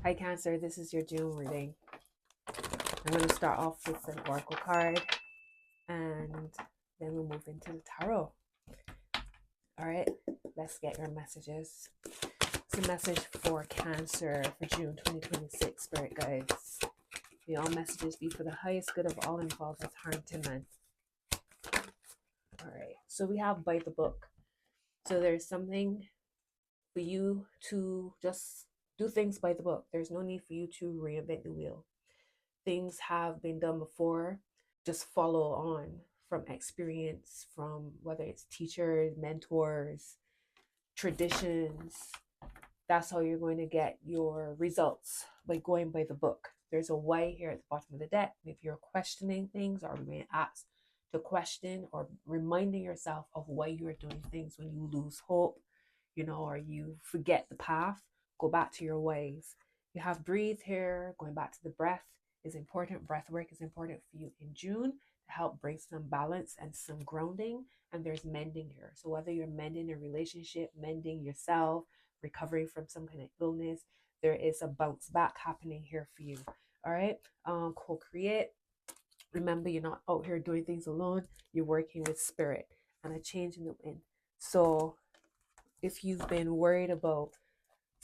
Hi Cancer, this is your June reading. I'm going to start off with an oracle card and then we'll move into the tarot. All right, let's get your messages. It's a message for Cancer for June 2026, Spirit Guides. May all messages be for the highest good of all involved with harm to men. All right, so we have by the book. So there's something for you to just do things by the book. There's no need for you to reinvent the wheel. Things have been done before. Just follow on from experience, from whether it's teachers, mentors, traditions. That's how you're going to get your results, by going by the book. There's a Y here at the bottom of the deck. If you're questioning things or being asked to question, or reminding yourself of why you're doing things, when you lose hope, or you forget the path, go back to your ways. You have breathe here, going back to the breath is important. Breath work is important for you in June to help bring some balance and some grounding. And there's mending here. So whether you're mending a relationship, mending yourself, recovering from some kind of illness, there is a bounce back happening here for you. All right. Co-create. Remember, you're not out here doing things alone. You're working with spirit and a change in the wind. So if you've been worried about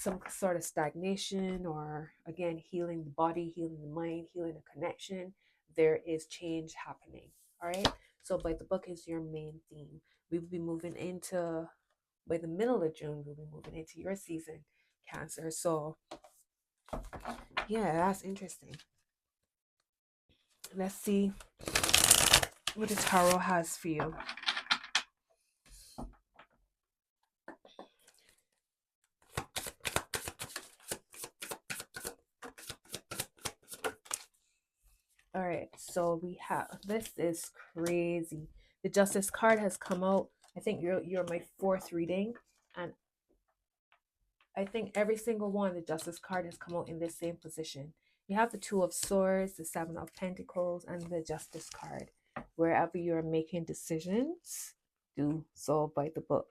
some sort of stagnation, or again, healing the body, healing the mind, healing a connection, there is change happening. All right. So by the book is your main theme. We will be moving into, by the middle of June, we'll be moving into your season, Cancer. So yeah, that's interesting. Let's see what the tarot has for you. All right, so we have, this is crazy. The Justice card has come out. I think you're my fourth reading, and I think every single one, the Justice card has come out in this same position. You have the Two of Swords, the Seven of Pentacles, and the Justice card. Wherever you're making decisions, do so by the book.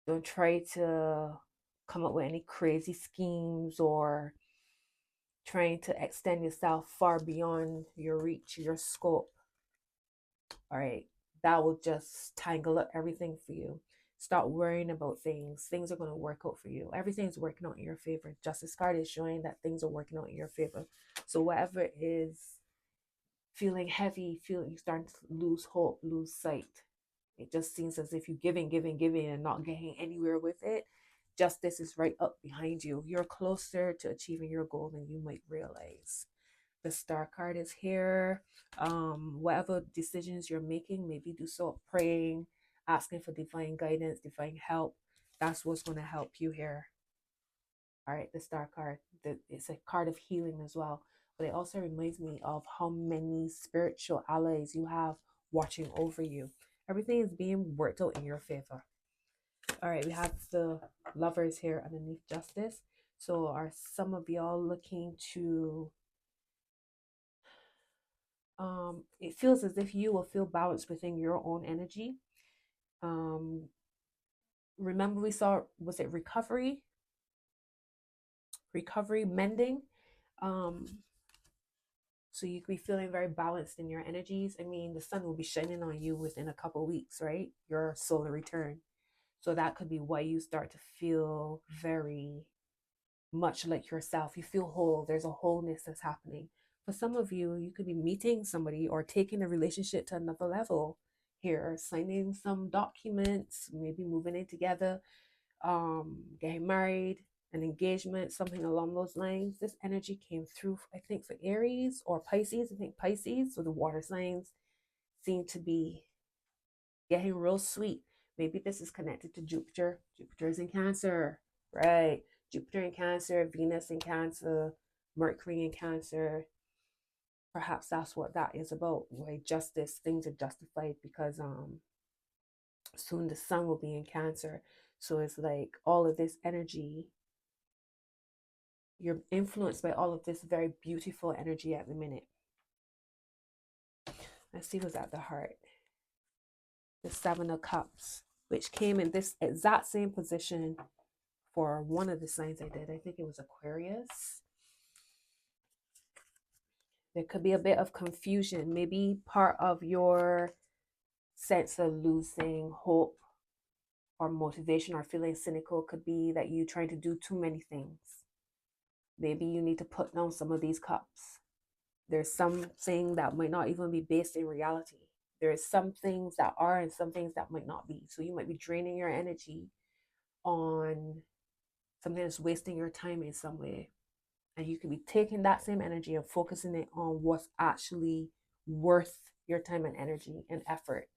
Don't try to come up with any crazy schemes or trying to extend yourself far beyond your reach, your scope. All right, that will just tangle up everything for you. Stop worrying about things. Things are going to work out for you. Everything's working out in your favor. Justice card is showing that things are working out in your favor. So whatever is feeling heavy, you're starting to lose hope, lose sight. It just seems as if you're giving, and not getting anywhere with it. Justice is right up behind you. You're closer to achieving your goal than you might realize. The Star card is here. Whatever decisions you're making, maybe do so praying, asking for divine guidance, divine help. That's what's going to help you here. All right, the Star card. It's a card of healing as well. But it also reminds me of how many spiritual allies you have watching over you. Everything is being worked out in your favor. All right, we have the Lovers here underneath Justice. So are some of y'all looking to, it feels as if you will feel balanced within your own energy. Remember we saw, was it recovery, mending? So you could be feeling very balanced in your energies. I mean, the sun will be shining on you within a couple weeks, right? Your solar return. So that could be why you start to feel very much like yourself. You feel whole. There's a wholeness that's happening. For some of you, you could be meeting somebody or taking a relationship to another level here, signing some documents, maybe moving in together, getting married, an engagement, something along those lines. This energy came through, I think, for Aries or Pisces. I think Pisces, so the water signs seem to be getting real sweet. Maybe this is connected to Jupiter. Jupiter is in Cancer, right? Jupiter in Cancer, Venus in Cancer, Mercury in Cancer. Perhaps that's what that is about. Why justice, things are justified because soon the sun will be in Cancer. So it's like all of this energy, you're influenced by all of this very beautiful energy at the minute. Let's see what's at the heart. The Seven of Cups, which came in this exact same position for one of the signs I did. I think it was Aquarius. There could be a bit of confusion. Maybe part of your sense of losing hope or motivation or feeling cynical could be that you're trying to do too many things. Maybe you need to put down some of these cups. There's something that might not even be based in reality. There's some things that are and some things that might not be. So you might be draining your energy on something that's wasting your time in some way. And you could be taking that same energy and focusing it on what's actually worth your time and energy and effort.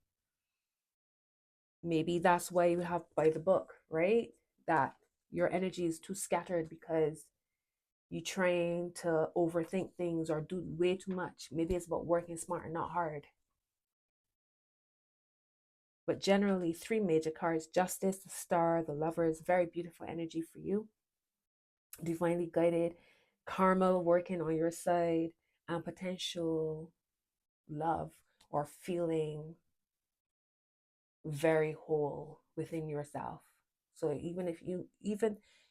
Maybe that's why you have by the book, right? That your energy is too scattered because you're trying to overthink things or do way too much. Maybe it's about working smart and not hard. But generally, 3 major cards: Justice, the Star, the Lovers. Very beautiful energy for you. Divinely guided, karma working on your side, and potential love or feeling very whole within yourself. So even if you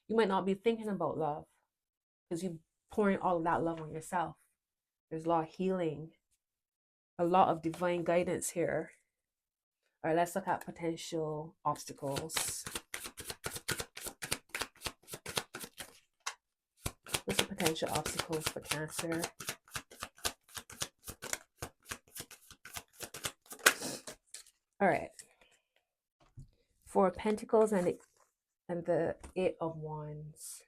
might not be thinking about love because you're pouring all of that love on yourself. There's a lot of healing, a lot of divine guidance here. All right, let's look at potential obstacles. What's the potential obstacles for Cancer? All right. For Pentacles and the 8 of Wands.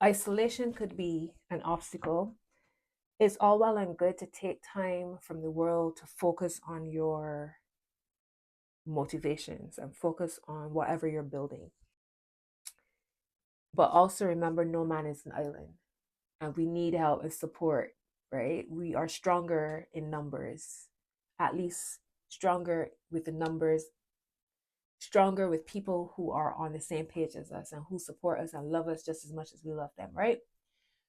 Isolation could be an obstacle. It's all well and good to take time from the world to focus on your motivations and focus on whatever you're building. But also remember, no man is an island, and we need help and support, right? We are stronger in numbers, at least stronger with the numbers, stronger with people who are on the same page as us and who support us and love us just as much as we love them, right?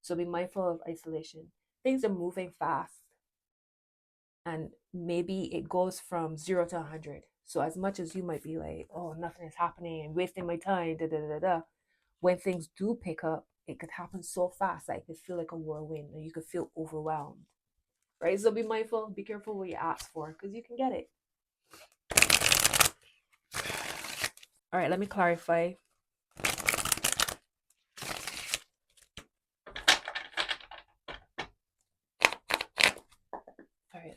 So be mindful of isolation. Things are moving fast, and maybe it goes from 0 to 100. So as much as you might be like, oh, nothing is happening and wasting my time, when things do pick up, it could happen so fast that it could feel like a whirlwind and you could feel overwhelmed, right? So be mindful, be careful what you ask for because you can get it. All right, let me clarify. All right.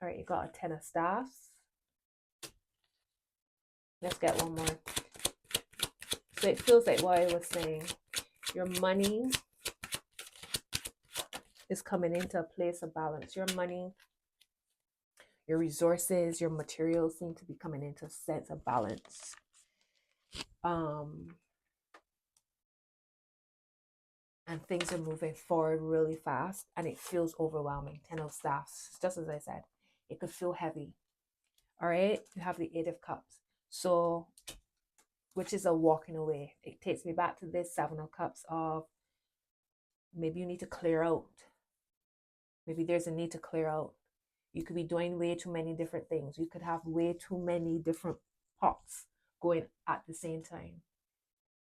All right, you got a 10 of Staffs. Let's get one more. So it feels like what I was saying. Your money is coming into a place of balance. Your money, your resources, your materials seem to be coming into a sense of balance. And things are moving forward really fast and it feels overwhelming. 10 of Staffs, just as I said, it could feel heavy. All right, you have the 8 of Cups. So, which is a walking away. It takes me back to this 7 of Cups of maybe you need to clear out. Maybe there's a need to clear out. You could be doing way too many different things. You could have way too many different pots going at the same time.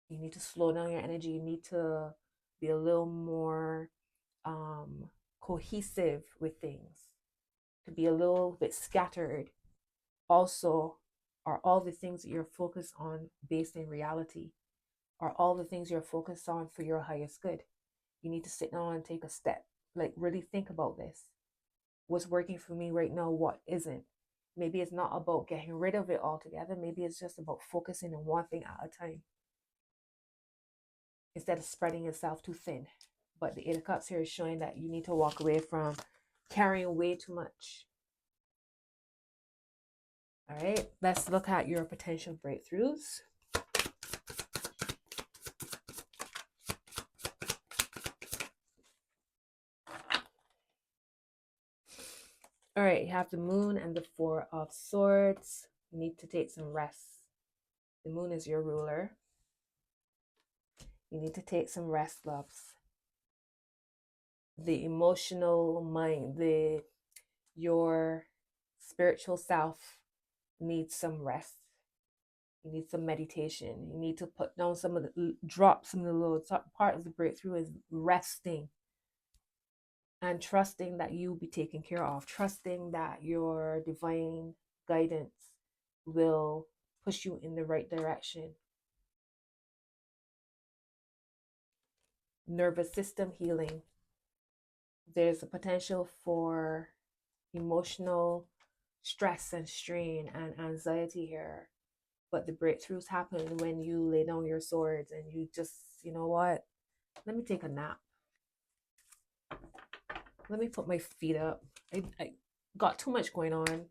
You need to slow down your energy. You need to be a little more cohesive with things, to be a little bit scattered. Also, are all the things that you're focused on based in reality? Are all the things you're focused on for your highest good? You need to sit down and take a step, like really think about this. What's working for me right now? What isn't? Maybe it's not about getting rid of it altogether. Maybe it's just about focusing on one thing at a time instead of spreading yourself too thin. But the 8 of Cups here is showing that you need to walk away from carrying way too much. All right, let's look at your potential breakthroughs. All right, you have the Moon and the 4 of Swords. You need to take some rest. The Moon is your ruler. You need to take some rest, loves. the emotional mind, your spiritual self needs some rest. You need some meditation. You need to put down some of the drop some of the loads. Part of the breakthrough is resting and trusting that you'll be taken care of, trusting that your divine guidance will push you in the right direction. Nervous system healing. There's a potential for emotional stress and strain and anxiety here. But the breakthroughs happen when you lay down your swords and you just, you know what? Let me take a nap. Let me put my feet up. I got too much going on.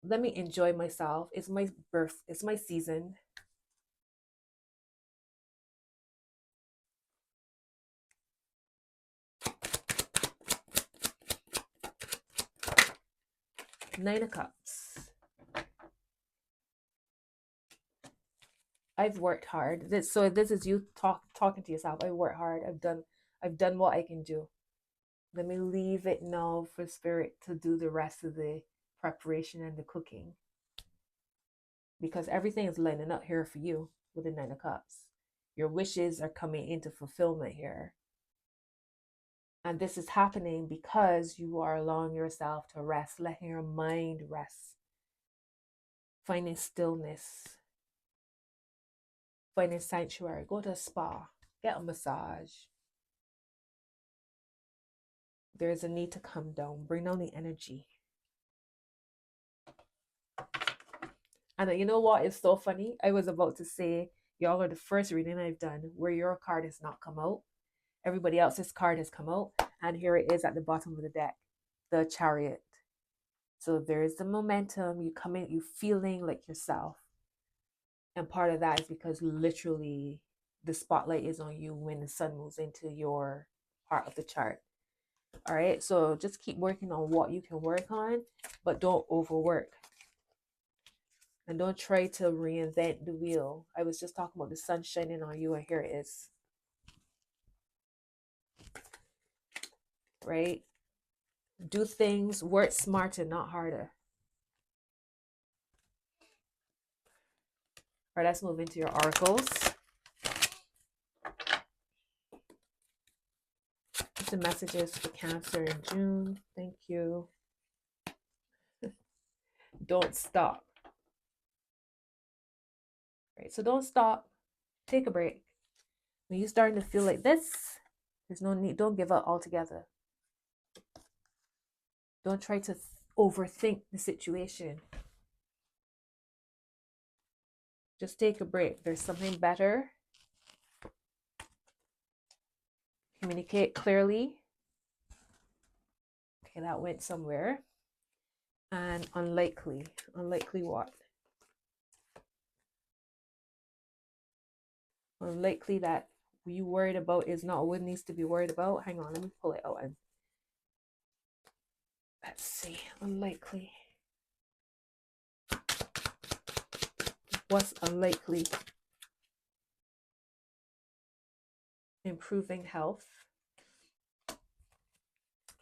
Let me enjoy myself. It's my birth. It's my season. Nine of Cups. I've worked hard. This is you talking to yourself. I worked hard. I've done what I can do. Let me leave it now for spirit to do the rest of the preparation and the cooking. Because everything is lining up here for you with the Nine of Cups. Your wishes are coming into fulfillment here. And this is happening because you are allowing yourself to rest, letting your mind rest, finding stillness, finding sanctuary. Go to a spa, get a massage. There's a need to come down, bring down the energy. And you know what is so funny? I was about to say, y'all are the first reading I've done where your card has not come out. Everybody else's card has come out. And here it is at the bottom of the deck, the Chariot. So there's the momentum. You come in, you feeling like yourself. And part of that is because literally the spotlight is on you when the sun moves into your part of the chart. All right. So just keep working on what you can work on, but don't overwork. And don't try to reinvent the wheel. I was just talking about the sun shining on you, and here it is. Right? Do things, work smarter, not harder. All right, let's move into your oracles. The messages for Cancer in June. Thank you. Don't stop. Right, so don't stop. Take a break. When you're starting to feel like this, there's no need. Don't give up altogether. Don't try to overthink the situation. Just take a break. There's something better. Communicate clearly. Okay, that went somewhere. And unlikely. Unlikely what? Unlikely that you worried about is not what needs to be worried about. Hang on, let me pull it out and let's see. Unlikely. What's unlikely? Improving health.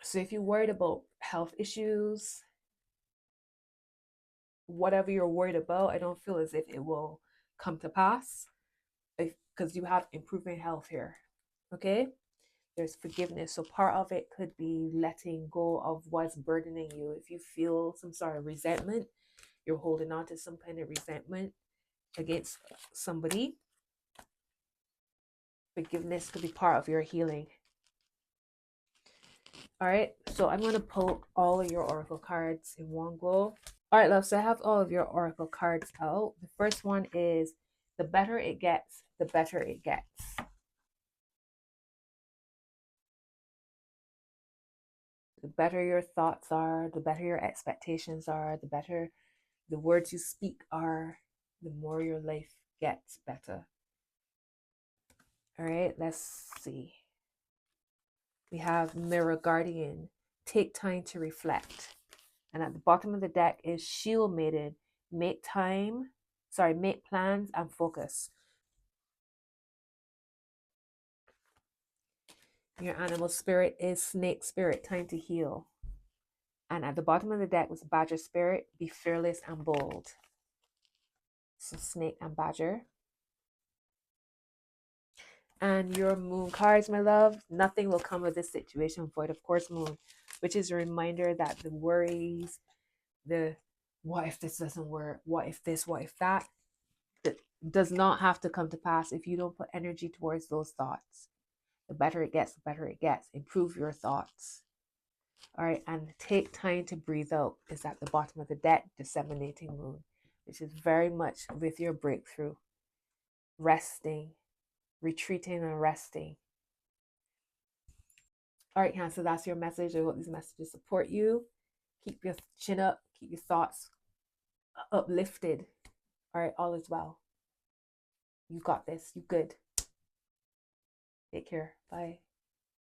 So if you're worried about health issues, whatever you're worried about, I don't feel as if it will come to pass because you have improving health here. Okay? There's forgiveness. So part of it could be letting go of what's burdening you. If you feel some sort of resentment, you're holding on to some kind of resentment against somebody. Forgiveness could be part of your healing. All right, so I'm going to pull all of your oracle cards in one go. All right, love, so I have all of your oracle cards out. The first one is the better it gets, the better it gets. The better your thoughts are, the better your expectations are, the better the words you speak are, the more your life gets better. All right, let's see. We have Mirror Guardian. Take time to reflect. And at the bottom of the deck is Shield Maiden. Make plans and focus. Your animal spirit is snake spirit, time to heal. And at the bottom of the deck was badger spirit, be fearless and bold. So snake and badger. And your moon cards, my love, nothing will come of this situation void of course moon, which is a reminder that the worries, the what if this doesn't work, what if this, what if that does not have to come to pass if you don't put energy towards those thoughts. The better it gets, the better it gets. Improve your thoughts. All right, and take time to breathe out is at the bottom of the deck, disseminating moon, which is very much with your breakthrough. Resting, retreating and resting. All right, Cancer, that's your message. I hope these messages support you. Keep your chin up, keep your thoughts uplifted. All right, all is well. You got this. You good. Take care. Bye.